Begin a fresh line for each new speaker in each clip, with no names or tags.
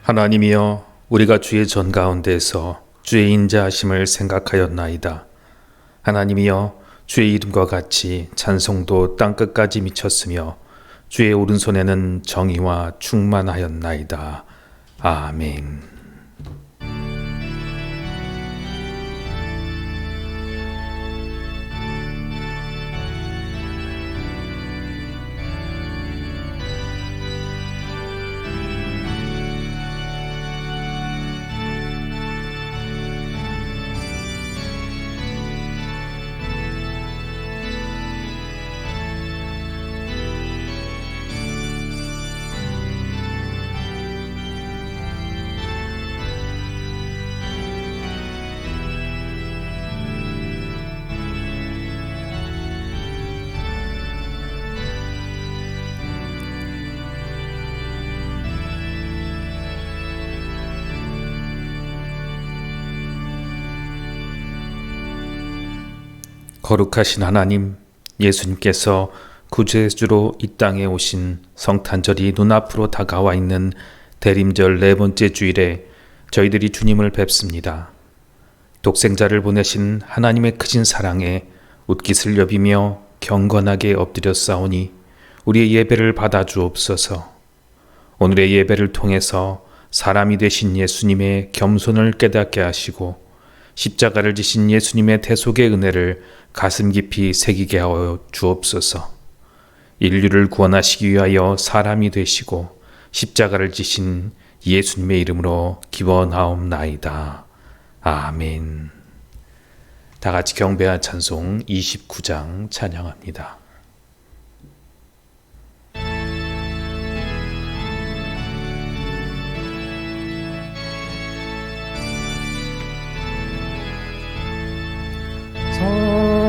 하나님이여, 우리가 주의 전 가운데서 주의 인자하심을 생각하였나이다. 하나님이여, 주의 이름과 같이 찬송도 땅끝까지 미쳤으며 주의 오른손에는 정의와 충만하였나이다. 아멘. 거룩하신 하나님, 예수님께서 구세주로 이 땅에 오신 성탄절이 눈앞으로 다가와 있는 대림절 네 번째 주일에 저희들이 주님을 뵙습니다. 독생자를 보내신 하나님의 크신 사랑에 웃깃을 여비며 경건하게 엎드려 싸우니 우리의 예배를 받아주옵소서. 오늘의 예배를 통해서 사람이 되신 예수님의 겸손을 깨닫게 하시고 십자가를 지신 예수님의 대속의 은혜를 가슴 깊이 새기게 하여 주옵소서. 인류를 구원하시기 위하여 사람이 되시고 십자가를 지신 예수님의 이름으로 기원하옵나이다. 아멘. 다 같이 경배와 찬송 29장 찬양합니다.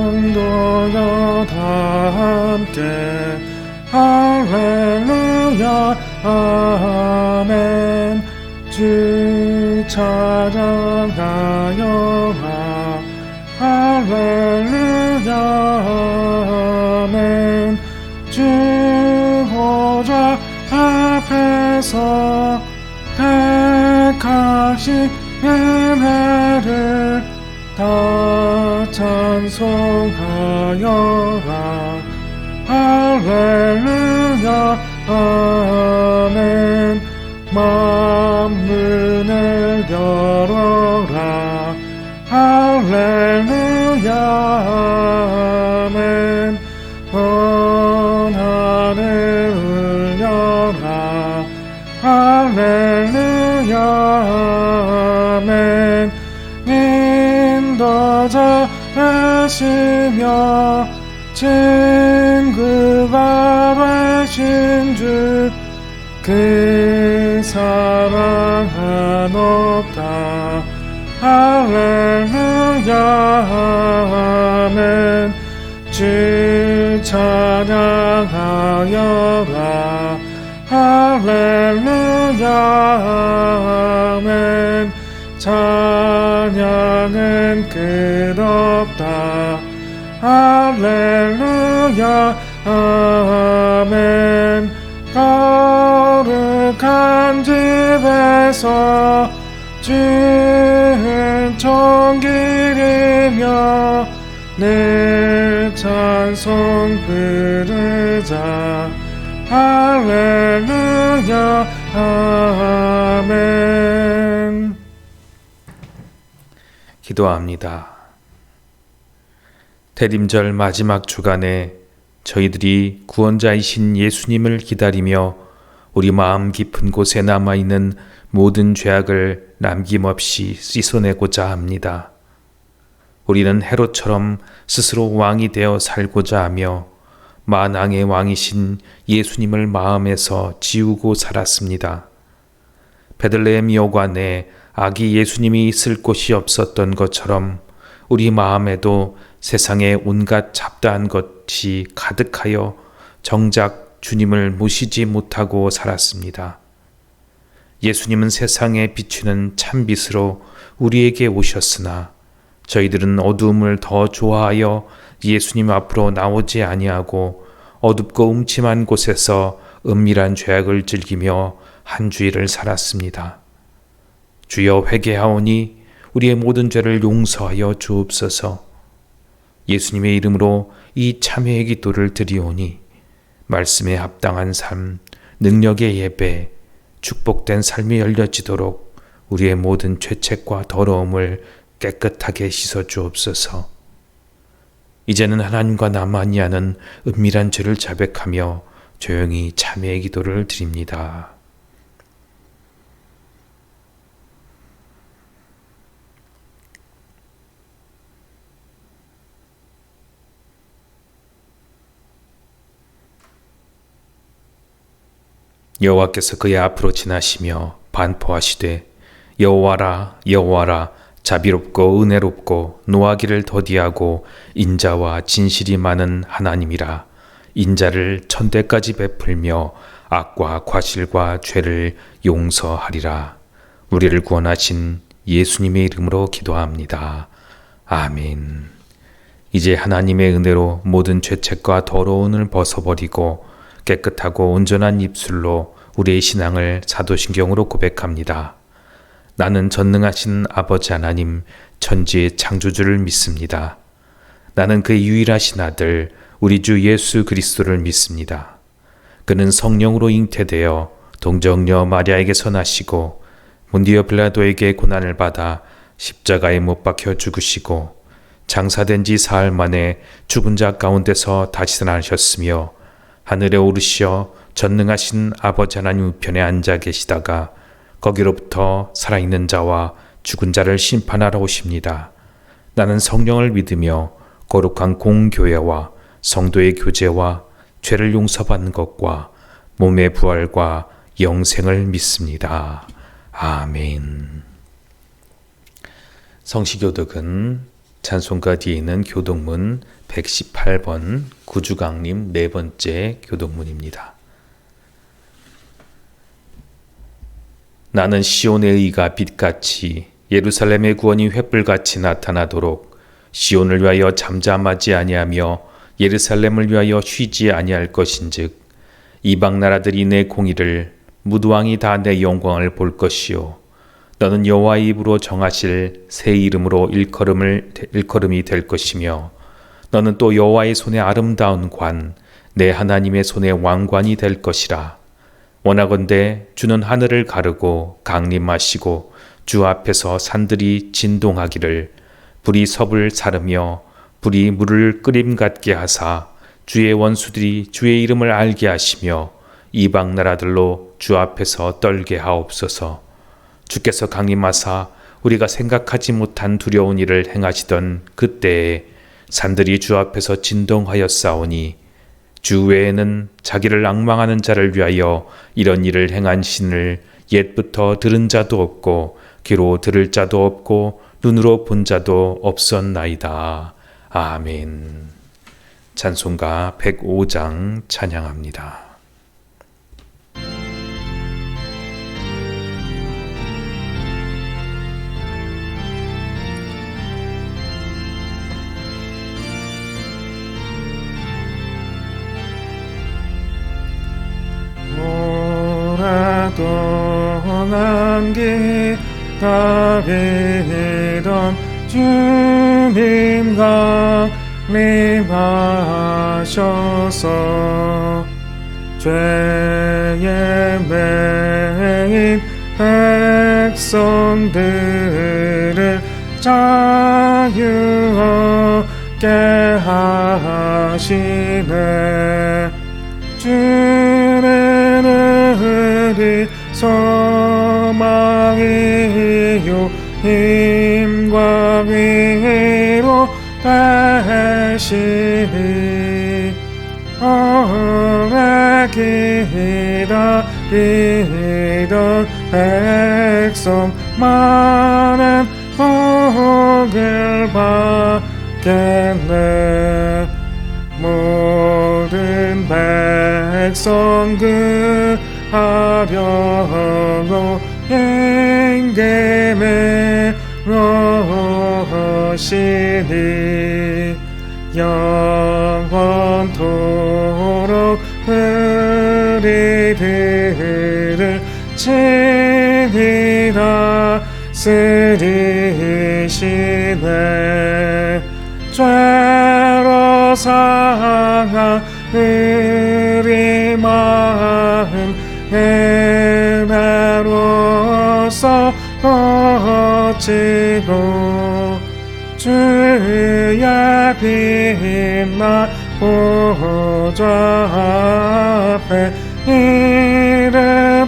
성도여 다 함께 할렐루야 아멘. 주 찬양하여라 할렐루야 아멘. 주 보좌 앞에서 택하신 예배를 다 찬송하여라 할렐루야 아멘. 만문을 열어라 할렐루야 아멘. 온 하늘 열어라 할렐루야 아멘. 인도자 되시며 친구가 되신 주 그 사랑 한없다 할렐루야 아멘. 주 찬양하여라 할렐루야 아멘. 찬양은 끝없다 할렐루야 아멘. 거룩한 집에서 주는 종기리며 늘 찬송 부르자 할렐루야 아멘.
기도합니다. 대림절 마지막 주간에 저희들이 구원자이신 예수님을 기다리며 우리 마음 깊은 곳에 남아있는 모든 죄악을 남김없이 씻어내고자 합니다. 우리는 헤롯처럼 스스로 왕이 되어 살고자 하며 만왕의 왕이신 예수님을 마음에서 지우고 살았습니다. 베들레헴 여관에 아기 예수님이 있을 곳이 없었던 것처럼 우리 마음에도 세상의 온갖 잡다한 것이 가득하여 정작 주님을 모시지 못하고 살았습니다. 예수님은 세상에 비추는 찬빛으로 우리에게 오셨으나 저희들은 어두움을 더 좋아하여 예수님 앞으로 나오지 아니하고 어둡고 음침한 곳에서 은밀한 죄악을 즐기며 한 주일을 살았습니다. 주여 회개하오니 우리의 모든 죄를 용서하여 주옵소서. 예수님의 이름으로 이 참회의 기도를 드리오니 말씀에 합당한 삶, 능력의 예배, 축복된 삶이 열려지도록 우리의 모든 죄책과 더러움을 깨끗하게 씻어 주옵소서. 이제는 하나님과 나만이 아는 은밀한 죄를 자백하며 조용히 참회의 기도를 드립니다. 여호와께서 그의 앞으로 지나시며 반포하시되 여호와라 여호와라 자비롭고 은혜롭고 노하기를 더디하고 인자와 진실이 많은 하나님이라. 인자를 천대까지 베풀며 악과 과실과 죄를 용서하리라. 우리를 구원하신 예수님의 이름으로 기도합니다. 아멘. 이제 하나님의 은혜로 모든 죄책과 더러움을 벗어버리고 깨끗하고 온전한 입술로 우리의 신앙을 사도신경으로 고백합니다. 나는 전능하신 아버지 하나님, 천지의 창조주를 믿습니다. 나는 그의 유일하신 아들, 우리 주 예수 그리스도를 믿습니다. 그는 성령으로 잉태되어 동정녀 마리아에게서 나시고 본디오 빌라도에게 고난을 받아 십자가에 못 박혀 죽으시고 장사된 지 사흘 만에 죽은 자 가운데서 다시 살아나셨으며 하늘에 오르시어 전능하신 아버지 하나님 우편에 앉아 계시다가 거기로부터 살아있는 자와 죽은 자를 심판하러 오십니다. 나는 성령을 믿으며 거룩한 공교회와 성도의 교제와 죄를 용서받는 것과 몸의 부활과 영생을 믿습니다. 아멘. 성시교독은 찬송가 뒤에 있는 교독문 118번 구주강림 네 번째 교독문입니다. 나는 시온의 의가 빛같이 예루살렘의 구원이 횃불같이 나타나도록 시온을 위하여 잠잠하지 아니하며 예루살렘을 위하여 쉬지 아니할 것인즉 이방 나라들이 내 공의를 무두왕이 다 내 영광을 볼 것이요 너는 여호와의 입으로 정하실 새 이름으로 일컬음이 될 것이며 너는 또 여호와의 손에 아름다운 관 내 하나님의 손에 왕관이 될 것이라. 원하건대 주는 하늘을 가르고 강림하시고 주 앞에서 산들이 진동하기를 불이 섭을 사르며 불이 물을 끓임 같게 하사 주의 원수들이 주의 이름을 알게 하시며 이방 나라들로 주 앞에서 떨게 하옵소서. 주께서 강림하사 우리가 생각하지 못한 두려운 일을 행하시던 그때에 산들이 주 앞에서 진동하였사오니 주 외에는 자기를 앙망하는 자를 위하여 이런 일을 행한 신을 옛부터 들은 자도 없고 귀로 들을 자도 없고 눈으로 본 자도 없었나이다. 아멘. 찬송가 105장 찬양합니다.
오랫동안 기다리던 주님 강림하셔서 죄에 매인 백성들을 자유하게 하시네. 주는 우리 소망이요 힘과 위로 되시니 오래 기다리던 백성 많은 복을 받겠네. 모든 백성 그 하려고 engeme roshini 영원토록 우리들을 지니라. 쓰리시네 죄로 상한 우리 마음 은혜로서 거치고 주의 빛나 보좌 앞에 이르도록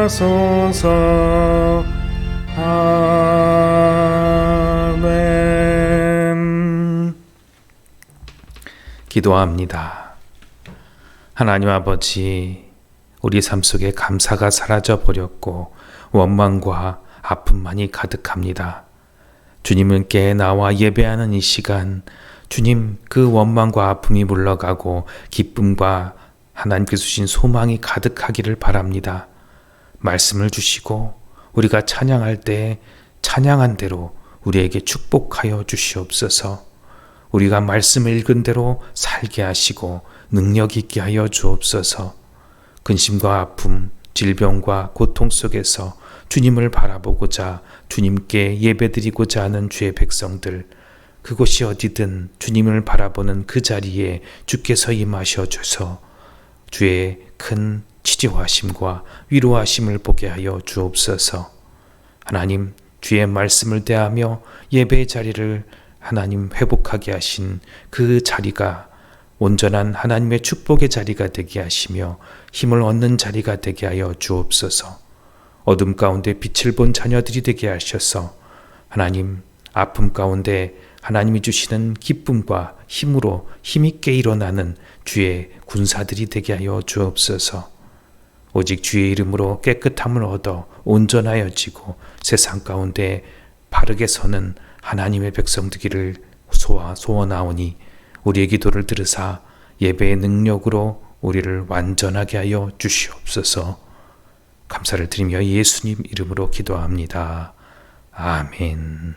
하소서. 아멘.
기도합니다. 하나님 아버지, 우리 삶 속에 감사가 사라져 버렸고 원망과 아픔만이 가득합니다. 주님께 나와 예배하는 이 시간, 주님 그 원망과 아픔이 물러가고 기쁨과 하나님께서 주신 소망이 가득하기를 바랍니다. 말씀을 주시고 우리가 찬양할 때 찬양한 대로 우리에게 축복하여 주시옵소서. 우리가 말씀을 읽은 대로 살게 하시고 능력 있게 하여 주옵소서. 근심과 아픔, 질병과 고통 속에서 주님을 바라보고자 주님께 예배드리고자 하는 주의 백성들, 그곳이 어디든 주님을 바라보는 그 자리에 주께서 임하셔 주소 주의 큰 치료하심과 위로하심을 보게 하여 주옵소서. 하나님, 주의 말씀을 대하며 예배의 자리를 하나님 회복하게 하신 그 자리가 온전한 하나님의 축복의 자리가 되게 하시며 힘을 얻는 자리가 되게 하여 주옵소서. 어둠 가운데 빛을 본 자녀들이 되게 하셔서 하나님, 아픔 가운데 하나님이 주시는 기쁨과 힘으로 힘있게 일어나는 주의 군사들이 되게 하여 주옵소서. 오직 주의 이름으로 깨끗함을 얻어 온전하여지고 세상 가운데 바르게 서는 하나님의 백성 되기를 소원하오니 우리의 기도를 들으사 예배의 능력으로 우리를 완전하게 하여 주시옵소서. 감사를 드리며 예수님 이름으로 기도합니다. 아멘.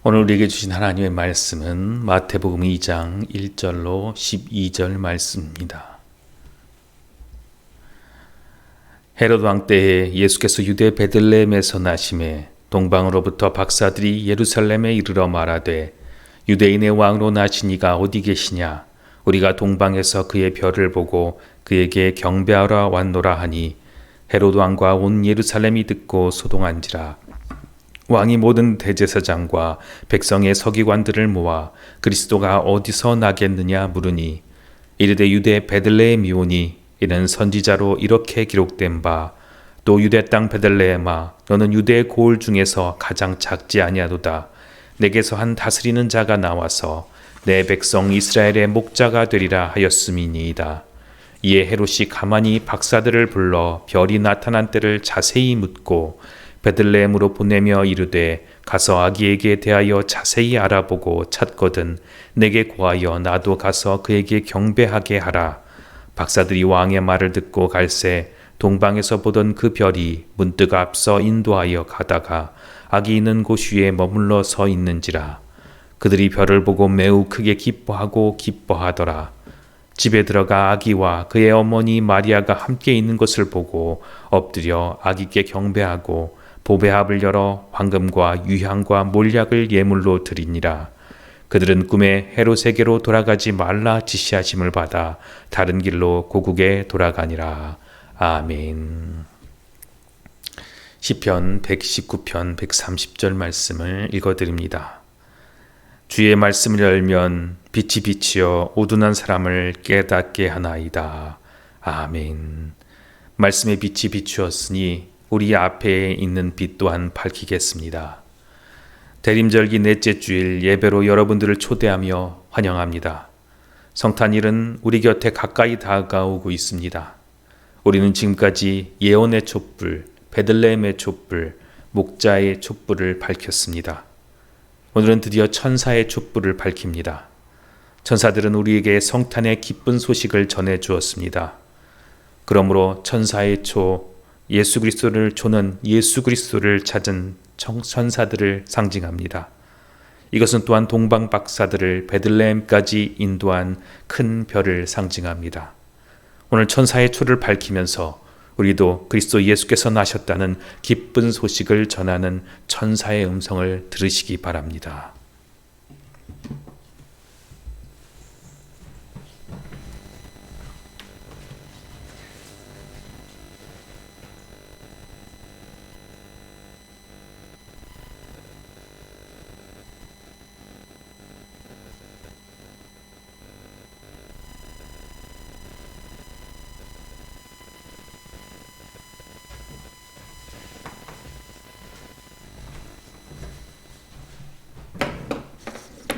오늘 우리에게 주신 하나님의 말씀은 마태복음 2장 1절로 12절 말씀입니다. 헤롯 왕 때에 예수께서 유대 베들레헴에서 나심에 동방으로부터 박사들이 예루살렘에 이르러 말하되 유대인의 왕으로 나신 이가 어디 계시냐? 우리가 동방에서 그의 별을 보고 그에게 경배하러 왔노라 하니 헤롯 왕과 온 예루살렘이 듣고 소동한지라. 왕이 모든 대제사장과 백성의 서기관들을 모아 그리스도가 어디서 나겠느냐 물으니 이르되 유대 베들레헴이오니 이는 선지자로 이렇게 기록된 바 또 유대 땅 베들레헴아 너는 유대의 고을 중에서 가장 작지 아니하도다. 내게서 한 다스리는 자가 나와서 내 백성 이스라엘의 목자가 되리라 하였음이니이다. 이에 헤롯이 가만히 박사들을 불러 별이 나타난 때를 자세히 묻고 베들레헴으로 보내며 이르되 가서 아기에게 대하여 자세히 알아보고 찾거든 내게 고하여 나도 가서 그에게 경배하게 하라. 박사들이 왕의 말을 듣고 갈새 동방에서 보던 그 별이 문득 앞서 인도하여 가다가 아기 있는 곳 위에 머물러 서 있는지라. 그들이 별을 보고 매우 크게 기뻐하고 기뻐하더라. 집에 들어가 아기와 그의 어머니 마리아가 함께 있는 것을 보고 엎드려 아기께 경배하고 보배합을 열어 황금과 유향과 몰약을 예물로 드리니라. 그들은 꿈에 헤롯에게로 돌아가지 말라 지시하심을 받아 다른 길로 고국에 돌아가니라. 아멘. 시편 119편 130절 말씀을 읽어드립니다. 주의 말씀을 열면 빛이 비치어 우둔한 사람을 깨닫게 하나이다. 아멘. 말씀의 빛이 비추었으니 우리 앞에 있는 빛 또한 밝히겠습니다. 대림절기 넷째 주일 예배로 여러분들을 초대하며 환영합니다. 성탄일은 우리 곁에 가까이 다가오고 있습니다. 우리는 지금까지 예언의 촛불, 베들레헴의 촛불, 목자의 촛불을 밝혔습니다. 오늘은 드디어 천사의 촛불을 밝힙니다. 천사들은 우리에게 성탄의 기쁜 소식을 전해 주었습니다. 그러므로 천사의 초, 예수 그리스도를 초는 예수 그리스도를 찾은 천사들을 상징합니다. 이것은 또한 동방 박사들을 베들레헴까지 인도한 큰 별을 상징합니다. 오늘 천사의 초를 밝히면서 우리도 그리스도 예수께서 나셨다는 기쁜 소식을 전하는 천사의 음성을 들으시기 바랍니다.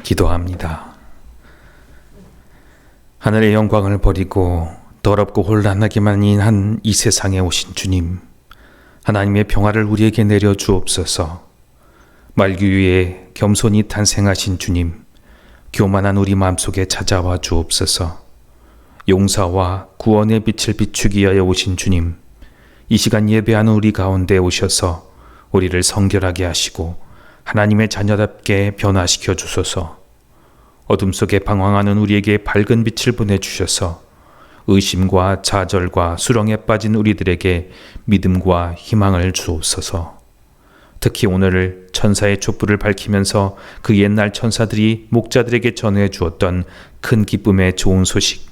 기도합니다. 하늘의 영광을 버리고 더럽고 혼란하게만 한 이 세상에 오신 주님, 하나님의 평화를 우리에게 내려 주옵소서. 말기 위에 겸손히 탄생하신 주님, 교만한 우리 마음속에 찾아와 주옵소서. 용사와 구원의 빛을 비추기 위하여 오신 주님, 이 시간 예배하는 우리 가운데 오셔서 우리를 성결하게 하시고 하나님의 자녀답게 변화시켜 주소서. 어둠 속에 방황하는 우리에게 밝은 빛을 보내주셔서 의심과 좌절과 수렁에 빠진 우리들에게 믿음과 희망을 주옵소서. 특히 오늘 천사의 촛불을 밝히면서 그 옛날 천사들이 목자들에게 전해 주었던 큰 기쁨의 좋은 소식,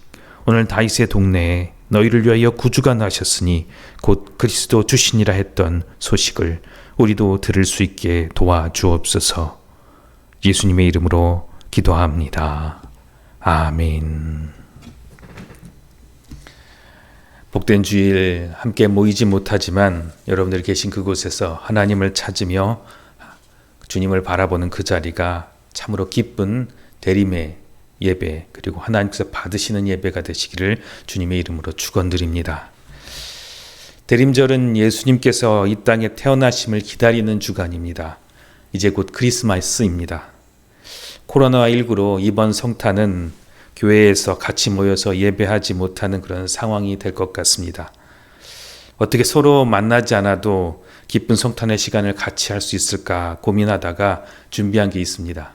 오늘 다윗의 동네에 너희를 위하여 구주가 나셨으니 곧 그리스도 주시니라 했던 소식을 우리도 들을 수 있게 도와주옵소서. 예수님의 이름으로 기도합니다. 아멘. 복된 주일 함께 모이지 못하지만 여러분들 계신 그곳에서 하나님을 찾으며 주님을 바라보는 그 자리가 참으로 기쁜 대림의 예배, 그리고 하나님께서 받으시는 예배가 되시기를 주님의 이름으로 축원드립니다. 대림절은 예수님께서 이 땅에 태어나심을 기다리는 주간입니다. 이제 곧 크리스마스입니다. 코로나19로 이번 성탄은 교회에서 같이 모여서 예배하지 못하는 그런 상황이 될 것 같습니다. 어떻게 서로 만나지 않아도 기쁜 성탄의 시간을 같이 할 수 있을까 고민하다가 준비한 게 있습니다.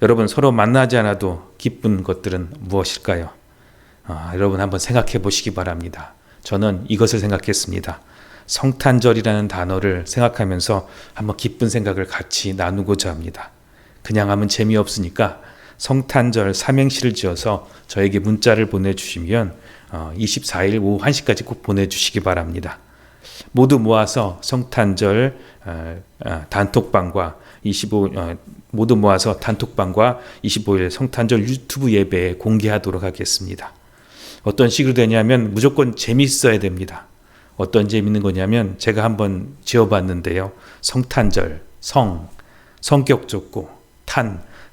여러분, 서로 만나지 않아도 기쁜 것들은 무엇일까요? 여러분 한번 생각해 보시기 바랍니다. 저는 이것을 생각했습니다. 성탄절이라는 단어를 생각하면서 한번 기쁜 생각을 같이 나누고자 합니다. 그냥 하면 재미없으니까 성탄절 삼행시를 지어서 저에게 문자를 보내주시면 24일 오후 1시까지 꼭 보내주시기 바랍니다. 모두 모아서 성탄절 단톡방과 모두 모아서 단톡방과 25일 성탄절 유튜브 예배에 공개하도록 하겠습니다. 어떤 식으로 되냐면 무조건 재미있어야 됩니다. 어떤 재미있는 거냐면 제가 한번 지어봤는데요. 성탄절, 성격 좋고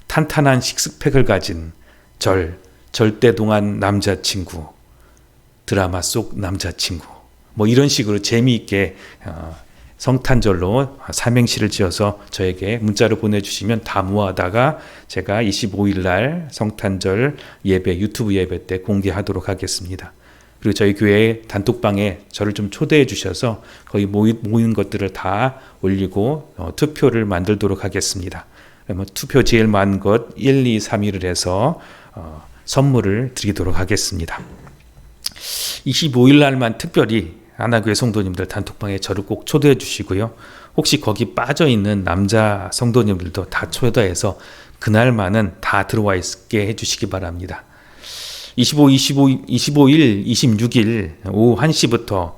탄탄한 식스팩을 가진 절대동안 남자친구, 드라마 속 남자친구, 뭐 이런 식으로 재미있게 성탄절로 삼행시를 지어서 저에게 문자를 보내주시면 다 모아다가 제가 25일 날 성탄절 예배, 유튜브 예배 때 공개하도록 하겠습니다. 그리고 저희 교회 단톡방에 저를 좀 초대해 주셔서 거의 모이는 것들을 다 올리고 투표를 만들도록 하겠습니다. 그러면 투표 제일 많은 것 1, 2, 3위를 해서 선물을 드리도록 하겠습니다. 25일 날만 특별히 하나교회 성도님들 단톡방에 저를 꼭 초대해 주시고요. 혹시 거기 빠져있는 남자 성도님들도 다 초대해서 그날만은 다 들어와 있게 해주시기 바랍니다. 25일, 26일 오후 1시부터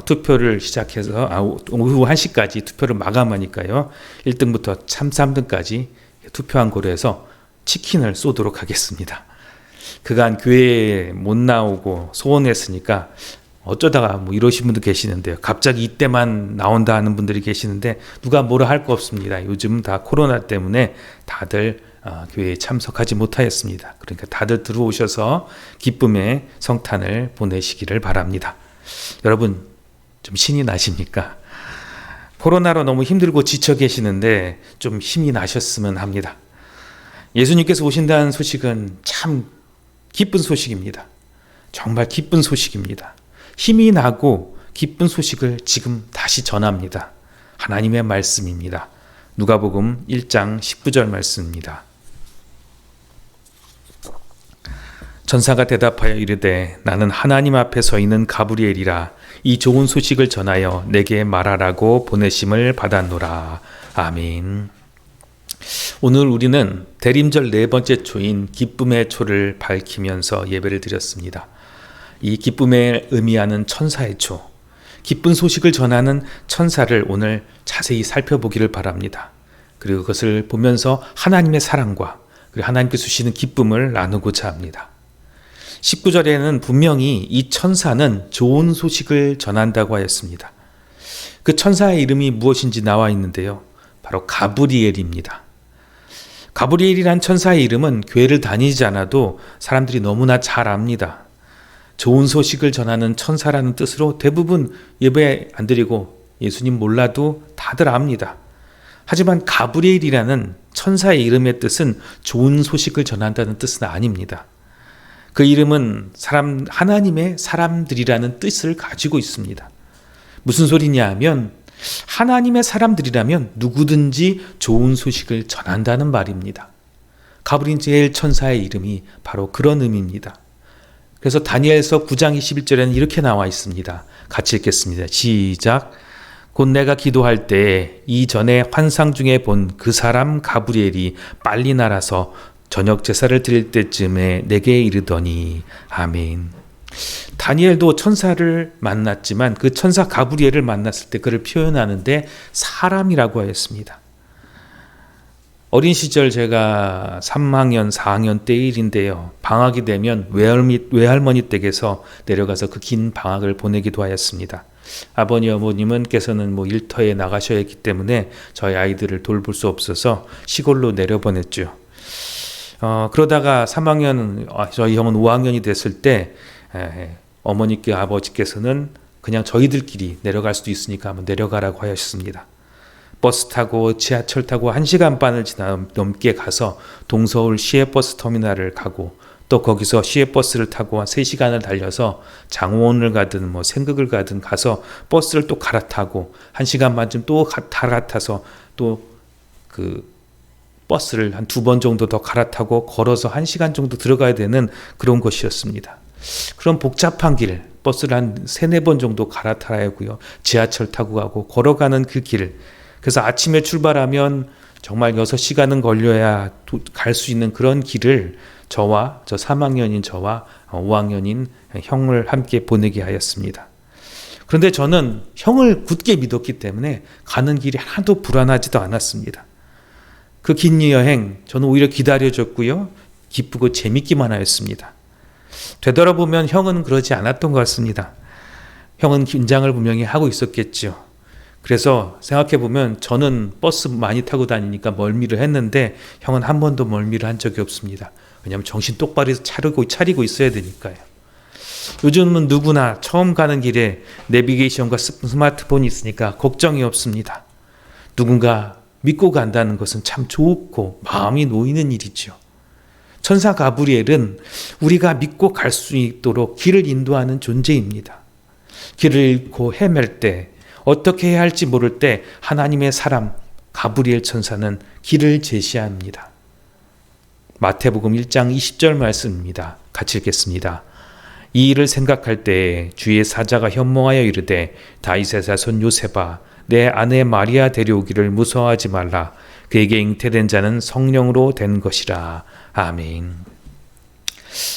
투표를 시작해서 오후 1시까지 투표를 마감하니까요. 1등부터 3등까지 투표한 거로 해서 치킨을 쏘도록 하겠습니다. 그간 교회에 못 나오고 소원했으니까 어쩌다가 뭐 이러신 분도 계시는데요. 갑자기 이때만 나온다 하는 분들이 계시는데 누가 뭐라 할 거 없습니다. 요즘 다 코로나 때문에 다들 교회에 참석하지 못하였습니다. 그러니까 다들 들어오셔서 기쁨의 성탄을 보내시기를 바랍니다. 여러분 좀 신이 나십니까? 코로나로 너무 힘들고 지쳐 계시는데 좀 힘이 나셨으면 합니다. 예수님께서 오신다는 소식은 참 기쁜 소식입니다. 정말 기쁜 소식입니다. 힘이 나고 기쁜 소식을 지금 다시 전합니다. 하나님의 말씀입니다. 누가복음 1장 19절 말씀입니다. 천사가 대답하여 이르되 나는 하나님 앞에 서 있는 가브리엘이라 이 좋은 소식을 전하여 내게 말하라고 보내심을 받았노라. 아멘. 오늘 우리는 대림절 네 번째 초인 기쁨의 초를 밝히면서 예배를 드렸습니다. 이 기쁨에 의미하는 천사의 초, 기쁜 소식을 전하는 천사를 오늘 자세히 살펴보기를 바랍니다. 그리고 그것을 보면서 하나님의 사랑과 그리고 하나님께서 주시는 기쁨을 나누고자 합니다. 19절에는 분명히 이 천사는 좋은 소식을 전한다고 하였습니다. 그 천사의 이름이 무엇인지 나와 있는데요. 바로 가브리엘입니다. 가브리엘이란 천사의 이름은 교회를 다니지 않아도 사람들이 너무나 잘 압니다. 좋은 소식을 전하는 천사라는 뜻으로 대부분 예배 안 드리고 예수님 몰라도 다들 압니다. 하지만 가브리엘이라는 천사의 이름의 뜻은 좋은 소식을 전한다는 뜻은 아닙니다. 그 이름은 하나님의 사람들이라는 뜻을 가지고 있습니다. 무슨 소리냐 하면 하나님의 사람들이라면 누구든지 좋은 소식을 전한다는 말입니다. 가브리엘 천사의 이름이 바로 그런 의미입니다. 그래서 다니엘서 9장 21절에는 이렇게 나와 있습니다. 같이 읽겠습니다. 시작. 곧 내가 기도할 때 이전에 환상 중에 본 그 사람 가브리엘이 빨리 날아서 저녁 제사를 드릴 때쯤에 내게 이르더니 아멘. 다니엘도 천사를 만났지만 그 천사 가브리엘을 만났을 때 그를 표현하는데 사람이라고 하였습니다. 어린 시절 제가 3학년, 4학년 때 일인데요. 방학이 되면 외할머니 댁에서 내려가서 그 긴 방학을 보내기도 하였습니다. 아버님, 어머님께서는 일터에 나가셔야 했기 때문에 저희 아이들을 돌볼 수 없어서 시골로 내려보냈죠. 그러다가 3학년, 저희 형은 5학년이 됐을 때 어머니께 아버지께서는 그냥 저희들끼리 내려갈 수도 있으니까 한번 내려가라고 하셨습니다. 버스 타고 지하철 타고 1시간 반을 넘게 가서 동서울 시외버스 터미널을 가고 또 거기서 시외버스를 타고 한 3시간을 달려서 장원을 가든 생극을 가든 가서 버스를 또 갈아타고 1시간 반쯤 또 갈아타서 또 그 버스를 한 2번 정도 더 갈아타고 걸어서 1시간 정도 들어가야 되는 그런 곳이었습니다. 그런 복잡한 길, 버스를 한 3-4번 정도 갈아타야 하고요. 지하철 타고 가고 걸어가는 그 길. 그래서 아침에 출발하면 정말 6시간은 걸려야 갈 수 있는 그런 길을 저 3학년인 저와 5학년인 형을 함께 보내게 하였습니다. 그런데 저는 형을 굳게 믿었기 때문에 가는 길이 하나도 불안하지도 않았습니다. 그 긴 여행 저는 오히려 기다려줬고요. 기쁘고 재밌기만 하였습니다. 되돌아보면 형은 그러지 않았던 것 같습니다. 형은 긴장을 분명히 하고 있었겠죠. 그래서 생각해보면 저는 버스 많이 타고 다니니까 멀미를 했는데 형은 한 번도 멀미를 한 적이 없습니다. 왜냐하면 정신 똑바로 차리고 있어야 되니까요. 요즘은 누구나 처음 가는 길에 내비게이션과 스마트폰이 있으니까 걱정이 없습니다. 누군가 믿고 간다는 것은 참 좋고 마음이 놓이는 일이죠. 천사 가브리엘은 우리가 믿고 갈 수 있도록 길을 인도하는 존재입니다. 길을 잃고 헤맬 때 어떻게 해야 할지 모를 때 하나님의 사람 가브리엘 천사는 길을 제시합니다. 마태복음 1장 20절 말씀입니다. 같이 읽겠습니다. 이 일을 생각할 때에 주의 사자가 현몽하여 이르되 다윗의 자손 요셉아 내 아내 마리아 데려오기를 무서워하지 말라. 그에게 잉태된 자는 성령으로 된 것이라. 아멘.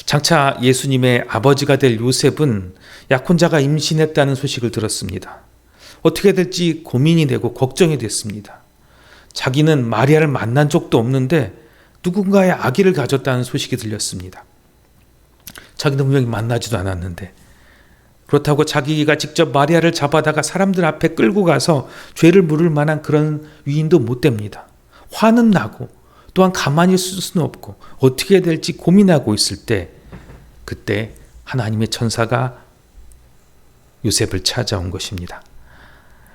장차 예수님의 아버지가 될 요셉은 약혼자가 임신했다는 소식을 들었습니다. 어떻게 될지 고민이 되고 걱정이 됐습니다. 자기는 마리아를 만난 적도 없는데 누군가의 아기를 가졌다는 소식이 들렸습니다. 자기는 분명히 만나지도 않았는데 그렇다고 자기가 직접 마리아를 잡아다가 사람들 앞에 끌고 가서 죄를 물을 만한 그런 위인도 못 됩니다. 화는 나고 또한 가만히 있을 수는 없고 어떻게 될지 고민하고 있을 때 그때 하나님의 천사가 요셉을 찾아온 것입니다.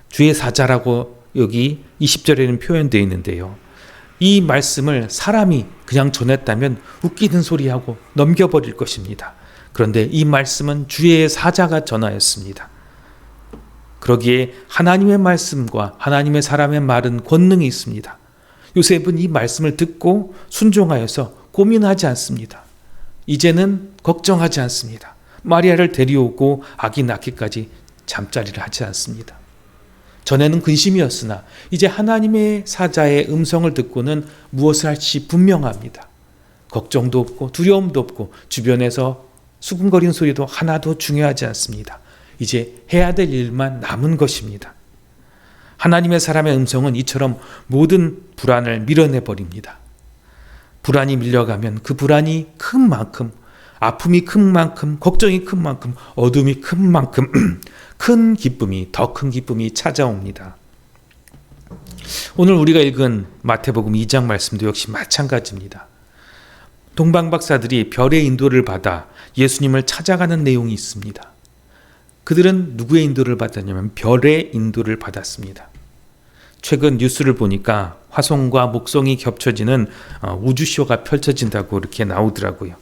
주의 사자라고 여기 20절에는 표현되어 있는데요. 이 말씀을 사람이 그냥 전했다면 웃기는 소리하고 넘겨버릴 것입니다. 그런데 이 말씀은 주의 사자가 전하였습니다. 그러기에 하나님의 말씀과 하나님의 사람의 말은 권능이 있습니다. 요셉은 이 말씀을 듣고 순종하여서 고민하지 않습니다. 이제는 걱정하지 않습니다. 마리아를 데려오고 아기 낳기까지 잠자리를 하지 않습니다. 전에는 근심이었으나 이제 하나님의 사자의 음성을 듣고는 무엇을 할지 분명합니다. 걱정도 없고 두려움도 없고 주변에서 수군거리는 소리도 하나도 중요하지 않습니다. 이제 해야 될 일만 남은 것입니다. 하나님의 사람의 음성은 이처럼 모든 불안을 밀어내버립니다. 불안이 밀려가면 그 불안이 큰 만큼, 아픔이 큰 만큼, 걱정이 큰 만큼, 어둠이 큰 만큼 큰 기쁨이, 더 큰 기쁨이 찾아옵니다. 오늘 우리가 읽은 마태복음 2장 말씀도 역시 마찬가지입니다. 동방박사들이 별의 인도를 받아 예수님을 찾아가는 내용이 있습니다. 그들은 누구의 인도를 받았냐면 별의 인도를 받았습니다. 최근 뉴스를 보니까 화성과 목성이 겹쳐지는 우주쇼가 펼쳐진다고 이렇게 나오더라고요.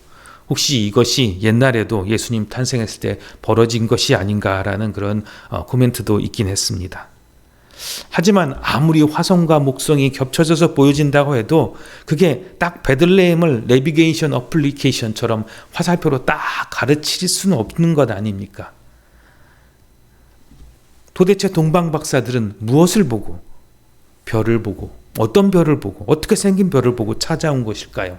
혹시 이것이 옛날에도 예수님 탄생했을 때 벌어진 것이 아닌가라는 그런 코멘트도 있긴 했습니다. 하지만 아무리 화성과 목성이 겹쳐져서 보여진다고 해도 그게 딱 베들레헴을 내비게이션 어플리케이션처럼 화살표로 딱 가르칠 수는 없는 것 아닙니까? 도대체 동방박사들은 무엇을 보고, 별을 보고, 어떤 별을 보고, 어떻게 생긴 별을 보고 찾아온 것일까요?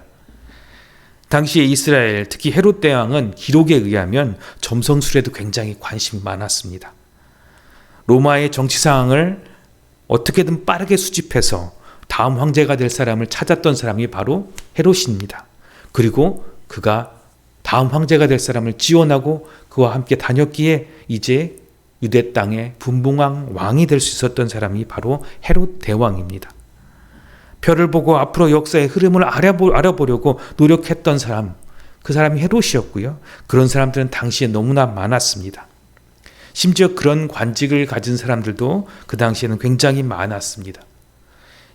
당시에 이스라엘, 특히 헤롯 대왕은 기록에 의하면 점성술에도 굉장히 관심이 많았습니다. 로마의 정치 상황을 어떻게든 빠르게 수집해서 다음 황제가 될 사람을 찾았던 사람이 바로 헤롯입니다. 그리고 그가 다음 황제가 될 사람을 지원하고 그와 함께 다녔기에 이제 유대 땅의 분봉왕 왕이 될 수 있었던 사람이 바로 헤롯 대왕입니다. 별을 보고 앞으로 역사의 흐름을 알아보려고 노력했던 사람, 그 사람이 헤롯이었고요. 그런 사람들은 당시에 너무나 많았습니다. 심지어 그런 관직을 가진 사람들도 그 당시에는 굉장히 많았습니다.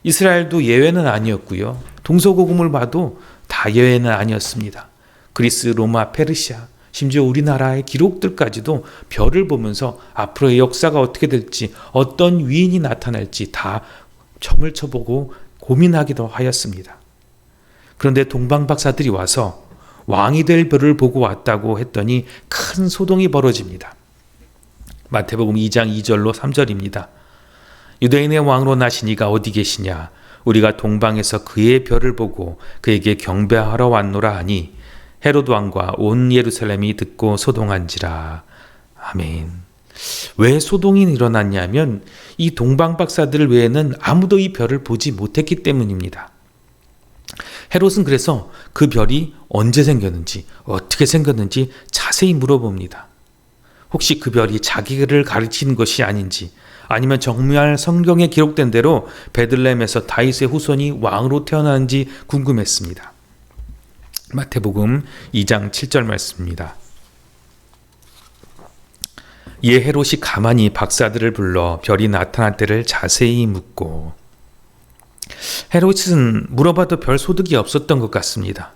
이스라엘도 예외는 아니었고요. 동서고금을 봐도 다 예외는 아니었습니다. 그리스, 로마, 페르시아, 심지어 우리나라의 기록들까지도 별을 보면서 앞으로의 역사가 어떻게 될지, 어떤 위인이 나타날지 다 점을 쳐보고 고민하기도 하였습니다. 그런데 동방박사들이 와서 왕이 될 별을 보고 왔다고 했더니 큰 소동이 벌어집니다. 마태복음 2장 2절로 3절입니다. 유대인의 왕으로 나신 이가 어디 계시냐? 우리가 동방에서 그의 별을 보고 그에게 경배하러 왔노라 하니 헤롯 왕과 온 예루살렘이 듣고 소동한지라. 아멘. 왜 소동이 일어났냐면 이 동방박사들 외에는 아무도 이 별을 보지 못했기 때문입니다. 헤롯은 그래서 그 별이 언제 생겼는지, 어떻게 생겼는지 자세히 물어봅니다. 혹시 그 별이 자기를 가르치는 것이 아닌지, 아니면 정말 성경에 기록된 대로 베들레헴에서 다윗의 후손이 왕으로 태어나는지 궁금했습니다. 마태복음 2장 7절 말씀입니다. 이에 헤롯이 가만히 박사들을 불러 별이 나타날 때를 자세히 묻고, 헤롯은 물어봐도 별 소득이 없었던 것 같습니다.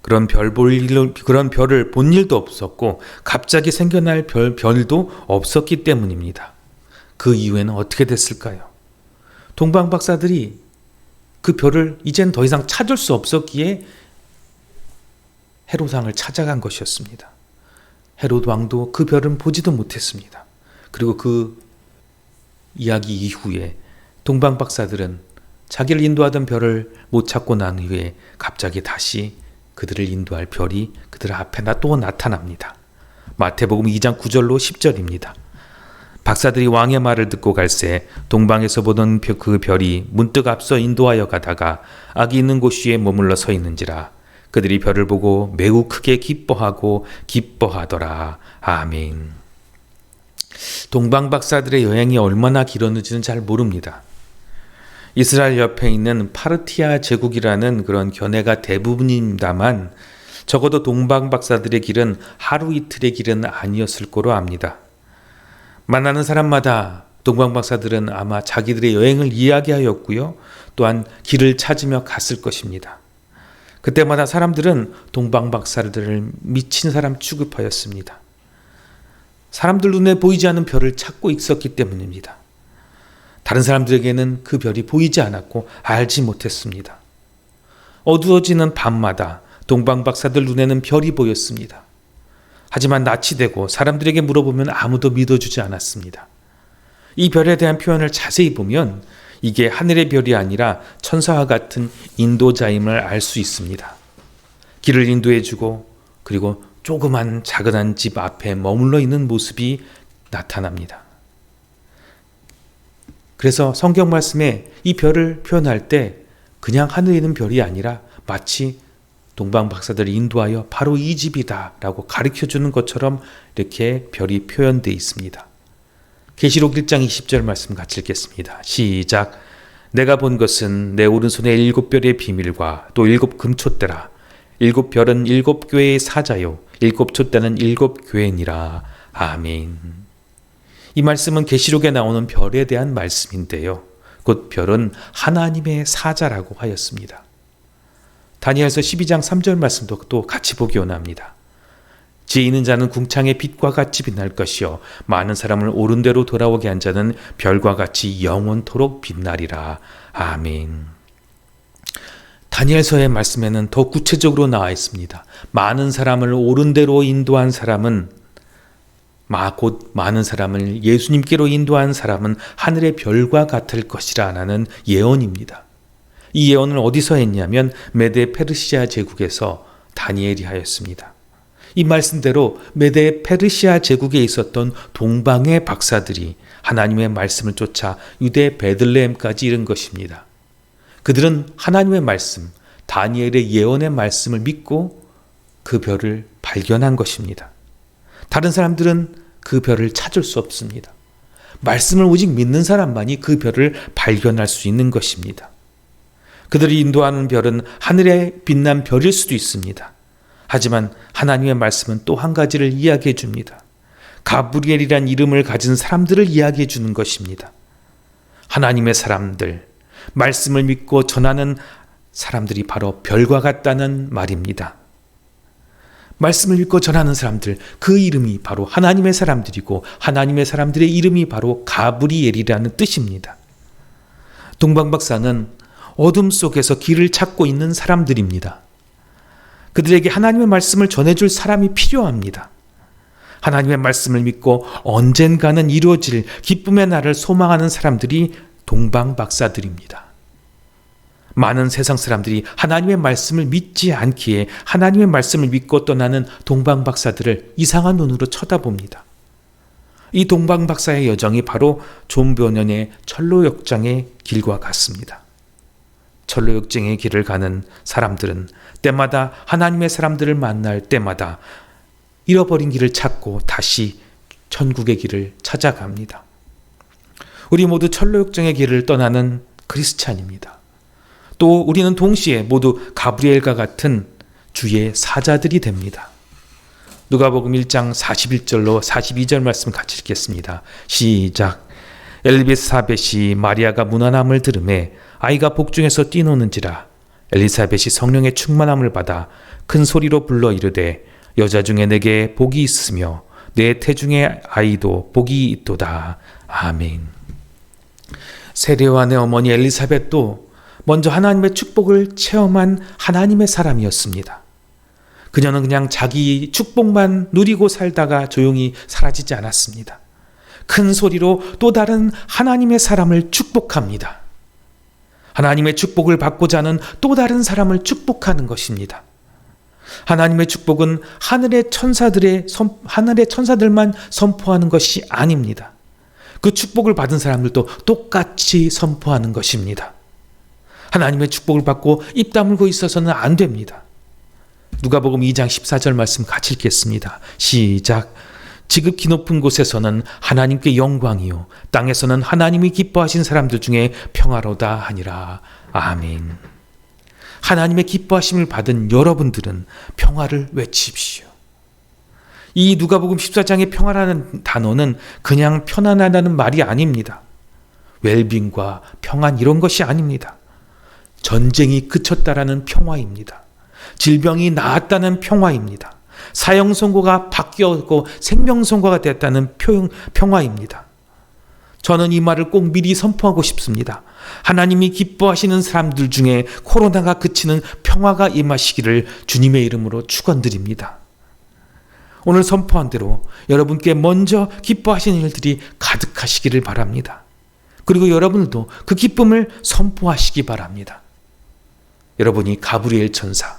그런 별을 본 일도 없었고 갑자기 생겨날 별도 없었기 때문입니다. 그 이후에는 어떻게 됐을까요? 동방박사들이 그 별을 이젠 더 이상 찾을 수 없었기에 헤롯 왕을 찾아간 것이었습니다. 헤롯 왕도 그 별은 보지도 못했습니다. 그리고 그 이야기 이후에 동방박사들은 자기를 인도하던 별을 못 찾고 난 후에 갑자기 다시 그들을 인도할 별이 그들 앞에 또 나타납니다. 마태복음 2장 9절로 10절입니다. 박사들이 왕의 말을 듣고 갈새 동방에서 보던 그 별이 문득 앞서 인도하여 가다가 악이 있는 곳 위에 머물러 서 있는지라. 그들이 별을 보고 매우 크게 기뻐하고 기뻐하더라. 아멘. 동방박사들의 여행이 얼마나 길었는지는 잘 모릅니다. 이스라엘 옆에 있는 파르티아 제국이라는 그런 견해가 대부분입니다만 적어도 동방박사들의 길은 하루 이틀의 길은 아니었을 거로 압니다. 만나는 사람마다 동방박사들은 아마 자기들의 여행을 이야기하였고요. 또한 길을 찾으며 갔을 것입니다. 그때마다 사람들은 동방박사들을 미친 사람 취급하였습니다. 사람들 눈에 보이지 않는 별을 찾고 있었기 때문입니다. 다른 사람들에게는 그 별이 보이지 않았고 알지 못했습니다. 어두워지는 밤마다 동방박사들 눈에는 별이 보였습니다. 하지만 낯이 되고 사람들에게 물어보면 아무도 믿어주지 않았습니다. 이 별에 대한 표현을 자세히 보면 이게 하늘의 별이 아니라 천사와 같은 인도자임을 알 수 있습니다. 길을 인도해주고 그리고 조그만 작은 집 앞에 머물러 있는 모습이 나타납니다. 그래서 성경 말씀에 이 별을 표현할 때 그냥 하늘에 있는 별이 아니라 마치 동방박사들을 인도하여 바로 이 집이다 라고 가르쳐주는 것처럼 이렇게 별이 표현되어 있습니다. 계시록 1장 20절 말씀 같이 읽겠습니다. 시작. 내가 본 것은 내 오른손에 7별의 비밀과 또 7 금촛대라. 7별은 7교회의 사자요 7 촛대는 7 교회니라. 아멘. 이 말씀은 계시록에 나오는 별에 대한 말씀인데요. 곧 별은 하나님의 사자라고 하였습니다. 다니엘서 12장 3절 말씀도 또 같이 보기 원합니다. 지혜 있는 자는 궁창의 빛과 같이 빛날 것이요 많은 사람을 옳은 대로 돌아오게 한 자는 별과 같이 영원토록 빛나리라. 아멘. 다니엘서의 말씀에는 더 구체적으로 나와 있습니다. 많은 사람을 옳은 대로 인도한 사람은 곧 많은 사람을 예수님께로 인도한 사람은 하늘의 별과 같을 것이라 라는 예언입니다. 이 예언을 어디서 했냐면 메데 페르시아 제국에서 다니엘이 하였습니다. 이 말씀대로 메데 페르시아 제국에 있었던 동방의 박사들이 하나님의 말씀을 쫓아 유대 베들레헴까지 이른 것입니다. 그들은 하나님의 말씀, 다니엘의 예언의 말씀을 믿고 그 별을 발견한 것입니다. 다른 사람들은 그 별을 찾을 수 없습니다. 말씀을 오직 믿는 사람만이 그 별을 발견할 수 있는 것입니다. 그들이 인도하는 별은 하늘에 빛난 별일 수도 있습니다. 하지만 하나님의 말씀은 또 한 가지를 이야기해 줍니다. 가브리엘이란 이름을 가진 사람들을 이야기해 주는 것입니다. 하나님의 사람들, 말씀을 믿고 전하는 사람들이 바로 별과 같다는 말입니다. 말씀을 믿고 전하는 사람들, 그 이름이 바로 하나님의 사람들이고 하나님의 사람들의 이름이 바로 가브리엘이라는 뜻입니다. 동방박사는 어둠 속에서 길을 찾고 있는 사람들입니다. 그들에게 하나님의 말씀을 전해줄 사람이 필요합니다. 하나님의 말씀을 믿고 언젠가는 이루어질 기쁨의 날을 소망하는 사람들이 동방박사들입니다. 많은 세상 사람들이 하나님의 말씀을 믿지 않기에 하나님의 말씀을 믿고 떠나는 동방박사들을 이상한 눈으로 쳐다봅니다. 이 동방박사의 여정이 바로 존 버년의 철로역정의 길과 같습니다. 철로역정의 길을 가는 사람들은 때마다 하나님의 사람들을 만날 때마다 잃어버린 길을 찾고 다시 천국의 길을 찾아갑니다. 우리 모두 철로역정의 길을 떠나는 크리스찬입니다. 또 우리는 동시에 모두 가브리엘과 같은 주의 사자들이 됩니다. 누가복음 1장 41절로 42절 말씀 같이 읽겠습니다. 시작. 엘리사벳이 마리아가 문안함을 들으매 아이가 복중에서 뛰노는지라. 엘리사벳이 성령의 충만함을 받아 큰 소리로 불러 이르되 여자 중에 내게 복이 있으며 내 태중의 아이도 복이 있도다. 아멘. 세례요한의 어머니 엘리사벳도 먼저 하나님의 축복을 체험한 하나님의 사람이었습니다. 그녀는 그냥 자기 축복만 누리고 살다가 조용히 사라지지 않았습니다. 큰 소리로 또 다른 하나님의 사람을 축복합니다. 하나님의 축복을 받고자 하는 또 다른 사람을 축복하는 것입니다. 하나님의 축복은 하늘의 천사들만 선포하는 것이 아닙니다. 그 축복을 받은 사람들도 똑같이 선포하는 것입니다. 하나님의 축복을 받고 입 다물고 있어서는 안 됩니다. 누가복음 2장 14절 말씀 같이 읽겠습니다. 시작. 지극히 높은 곳에서는 하나님께 영광이요 땅에서는 하나님이 기뻐하신 사람들 중에 평화로다 하니라. 아멘. 하나님의 기뻐하심을 받은 여러분들은 평화를 외치십시오. 이 누가복음 14장의 평화라는 단어는 그냥 편안하다는 말이 아닙니다. 웰빙과 평안 이런 것이 아닙니다. 전쟁이 그쳤다라는 평화입니다. 질병이 나았다는 평화입니다. 사형 선고가 바뀌었고 생명 선고가 됐다는 평화입니다. 저는 이 말을 꼭 미리 선포하고 싶습니다. 하나님이 기뻐하시는 사람들 중에 코로나가 그치는 평화가 임하시기를 주님의 이름으로 축원드립니다. 오늘 선포한 대로 여러분께 먼저 기뻐하시는 일들이 가득하시기를 바랍니다. 그리고 여러분들도 그 기쁨을 선포하시기 바랍니다. 여러분이 가브리엘 천사,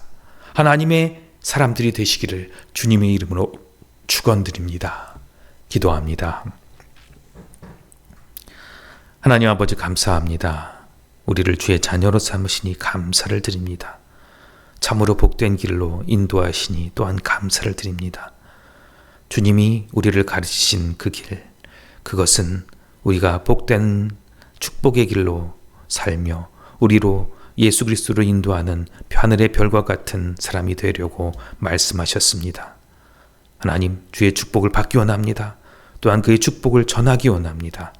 하나님의 사람들이 되시기를 주님의 이름으로 축원드립니다. 기도합니다. 하나님 아버지 감사합니다. 우리를 주의 자녀로 삼으시니 감사를 드립니다. 참으로 복된 길로 인도하시니 또한 감사를 드립니다. 주님이 우리를 가르치신 그 길, 그것은 우리가 복된 축복의 길로 살며 우리로 예수 그리스도로 인도하는 하늘의 별과 같은 사람이 되려고 말씀하셨습니다. 하나님, 주의 축복을 받기 원합니다. 또한 그의 축복을 전하기 원합니다.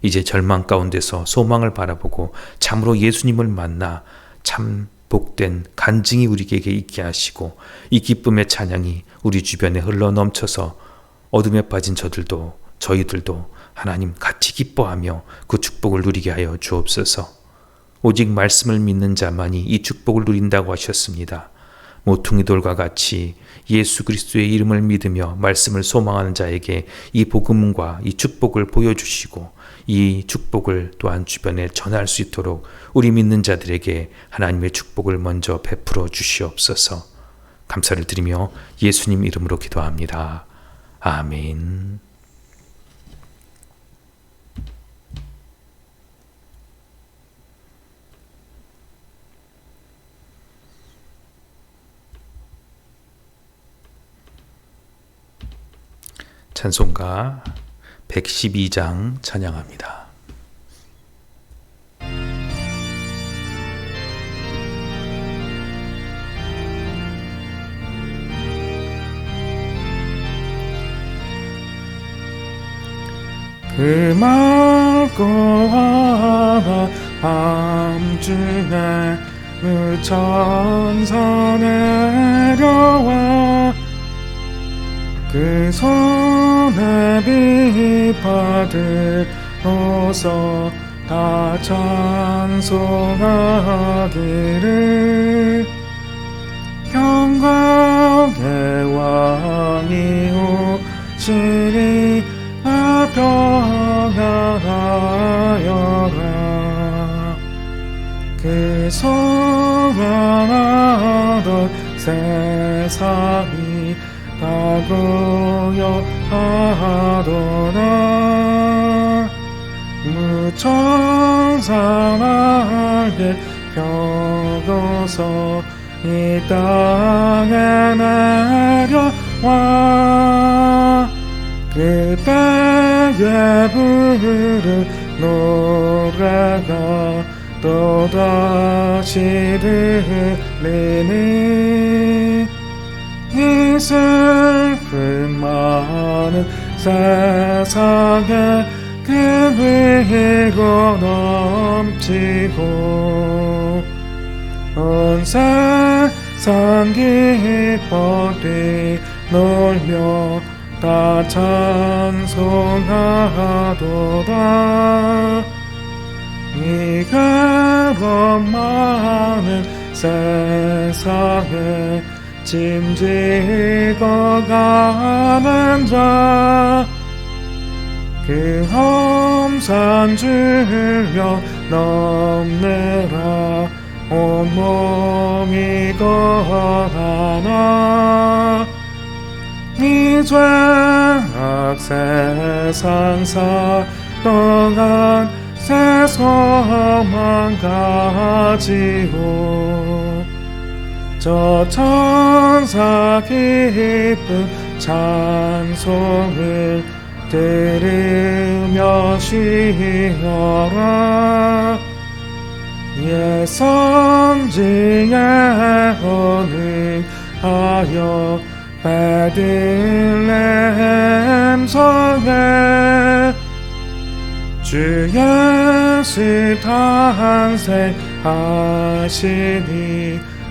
이제 절망 가운데서 소망을 바라보고 참으로 예수님을 만나 참 복된 간증이 우리에게 있게 하시고 이 기쁨의 찬양이 우리 주변에 흘러 넘쳐서 어둠에 빠진 저희들도 하나님 같이 기뻐하며 그 축복을 누리게 하여 주옵소서. 오직 말씀을 믿는 자만이 이 축복을 누린다고 하셨습니다. 모퉁이 돌과 같이 예수 그리스도의 이름을 믿으며 말씀을 소망하는 자에게 이 복음과 이 축복을 보여주시고 이 축복을 또한 주변에 전할 수 있도록 우리 믿는 자들에게 하나님의 축복을 먼저 베풀어 주시옵소서. 감사를 드리며 예수님 이름으로 기도합니다. 아멘. 찬송가 112장 찬양합니다.
그 맑고 환한 밤중에 무천사 내려와 그 손에 비 받으로서 다 찬송하기를 평강의 왕이 오시니 평안하여라. 그 소망하던 세상이 다 고요하도다. 무천사에게 펴고서 이 땅에 내려와 그때에 부른 노래가 또다시 들리니 이 슬픔 많은 세상에 그리고 넘치고 온 세상 기뻐 뛰놀며 다 찬송하도다. 이 괴로움 많은 세상에 짐지고 가는 자 그 험산 줄여 넘느라 온몸이 떠나나 이 죄악 세상 살아간 새 소망 가지고 저 천사 기쁜 찬송을 들으며 쉬어라. 옛 선지에 언행하여 베들레헴 성에 주 예수 탄생하시니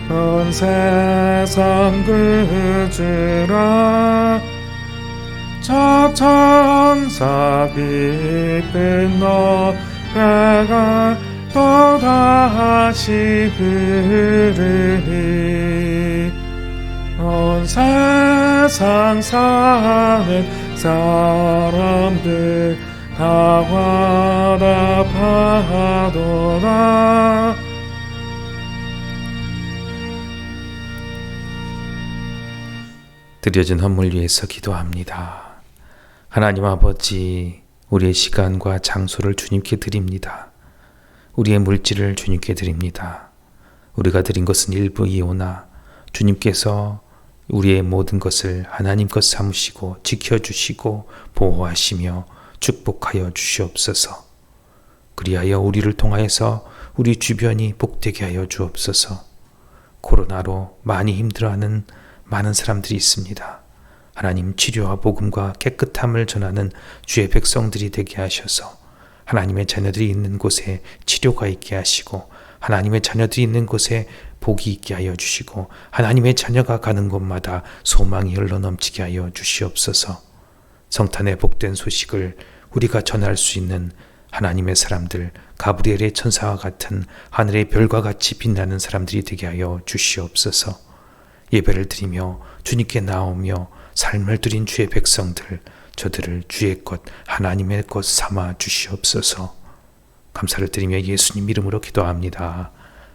온 세상 구주라. 저 천사 기쁜 노래가 또다시 부르니 온 세상 사는 사람들 다 화답하도다.
드려진 헌물 위해서 기도합니다. 하나님 아버지, 우리의 시간과 장소를 주님께 드립니다. 우리의 물질을 주님께 드립니다. 우리가 드린 것은 일부이오나 주님께서 우리의 모든 것을 하나님 것 삼으시고 지켜주시고 보호하시며 축복하여 주시옵소서. 그리하여 우리를 통하여서 우리 주변이 복되게 하여 주옵소서. 코로나로 많이 힘들어하는 많은 사람들이 있습니다. 하나님, 치료와 복음과 깨끗함을 전하는 주의 백성들이 되게 하셔서 하나님의 자녀들이 있는 곳에 치료가 있게 하시고 하나님의 자녀들이 있는 곳에 복이 있게 하여 주시고 하나님의 자녀가 가는 곳마다 소망이 흘러넘치게 하여 주시옵소서. 성탄의 복된 소식을 우리가 전할 수 있는 하나님의 사람들, 가브리엘의 천사와 같은 하늘의 별과 같이 빛나는 사람들이 되게 하여 주시옵소서. 예배를 드리며 주님께 나오며 삶을 드린 주의 백성들, 저들을 주의 것, 하나님의 것 삼아 주시옵소서. 감사를 드리며 예수님 이름으로 기도합니다.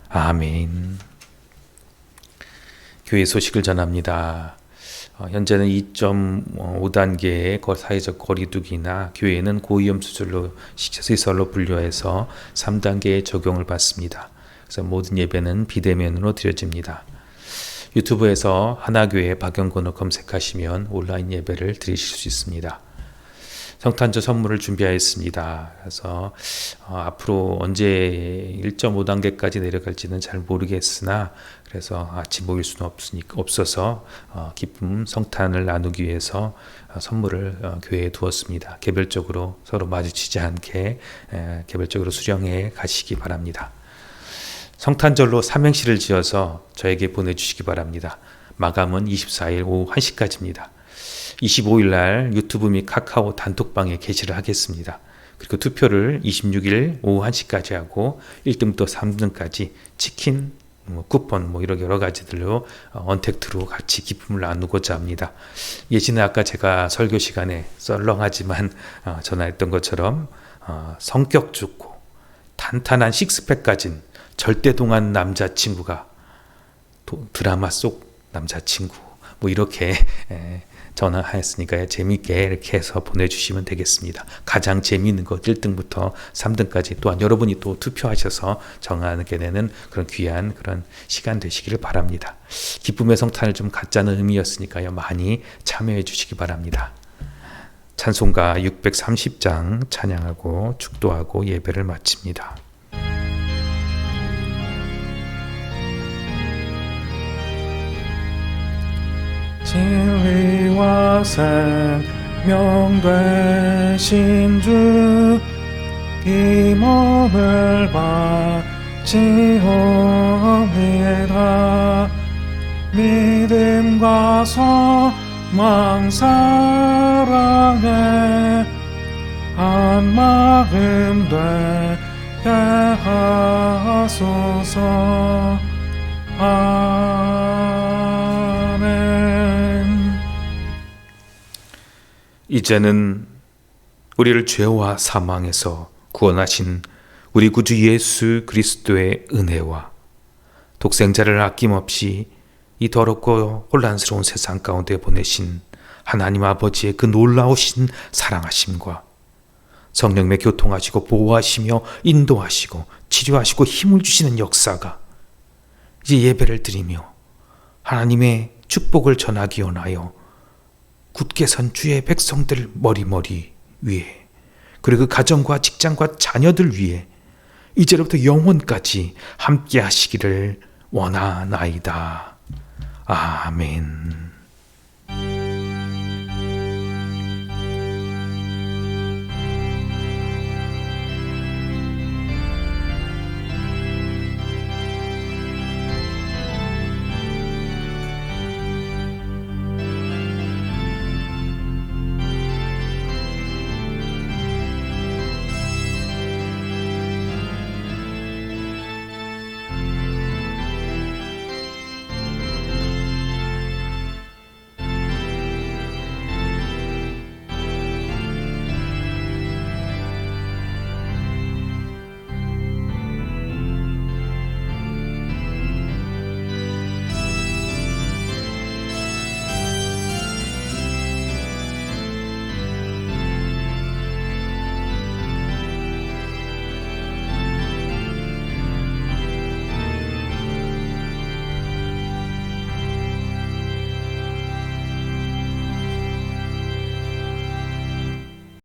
아멘. 교회 소식을 전합니다. 현재는 2.5단계의 사회적 거리두기나 교회는 고위험 수준로 시설로 분류해서 3단계의 적용을 받습니다. 그래서 모든 예배는 비대면으로 드려집니다. 유튜브에서 하나교회 박영권을 검색하시면 온라인 예배를 드리실 수 있습니다. 성탄절 선물을 준비하였습니다. 그래서 앞으로 언제 1.5단계까지 내려갈지는 잘 모르겠으나 그래서 같이 모일 수는 없어서 기쁨 성탄을 나누기 위해서 선물을 교회에 두었습니다. 개별적으로 서로 마주치지 않게 개별적으로 수령해 가시기 바랍니다. 성탄절로 삼행시를 지어서 저에게 보내주시기 바랍니다. 마감은 24일 오후 1시까지입니다. 25일 날 유튜브 및 카카오 단톡방에 게시를 하겠습니다. 그리고 투표를 26일 오후 1시까지 하고 1등부터 3등까지 치킨, 쿠폰 이런 여러 가지들로 언택트로 같이 기쁨을 나누고자 합니다. 예전에 아까 제가 설교 시간에 썰렁하지만 전화했던 것처럼 성격 좋고 탄탄한 식스팩 가진 절대동안 남자친구가 드라마 속 남자친구 이렇게 전화하였으니까요. 재미있게 이렇게 해서 보내주시면 되겠습니다. 가장 재미있는 것 1등부터 3등까지 또한 여러분이 또 투표하셔서 정하게 되는 그런 귀한 그런 시간 되시기를 바랍니다. 기쁨의 성탄을 좀 갖자는 의미였으니까요. 많이 참여해 주시기 바랍니다. 찬송가 630장 찬양하고 축도하고 예배를 마칩니다.
진리와 생명 되신 주, 이 몸을 바치옵니다. 믿음과 소망 사랑에 한 마음 되게 하소서.
이제는 우리를 죄와 사망에서 구원하신 우리 구주 예수 그리스도의 은혜와 독생자를 아낌없이 이 더럽고 혼란스러운 세상 가운데 보내신 하나님 아버지의 그 놀라우신 사랑하심과 성령님의 교통하시고 보호하시며 인도하시고 치료하시고 힘을 주시는 역사가 이제 예배를 드리며 하나님의 축복을 전하기 원하여 굳게 선 주의 백성들 머리 위에 그리고 그 가정과 직장과 자녀들 위에 이제로부터 영원까지 함께 하시기를 원하나이다. 아멘.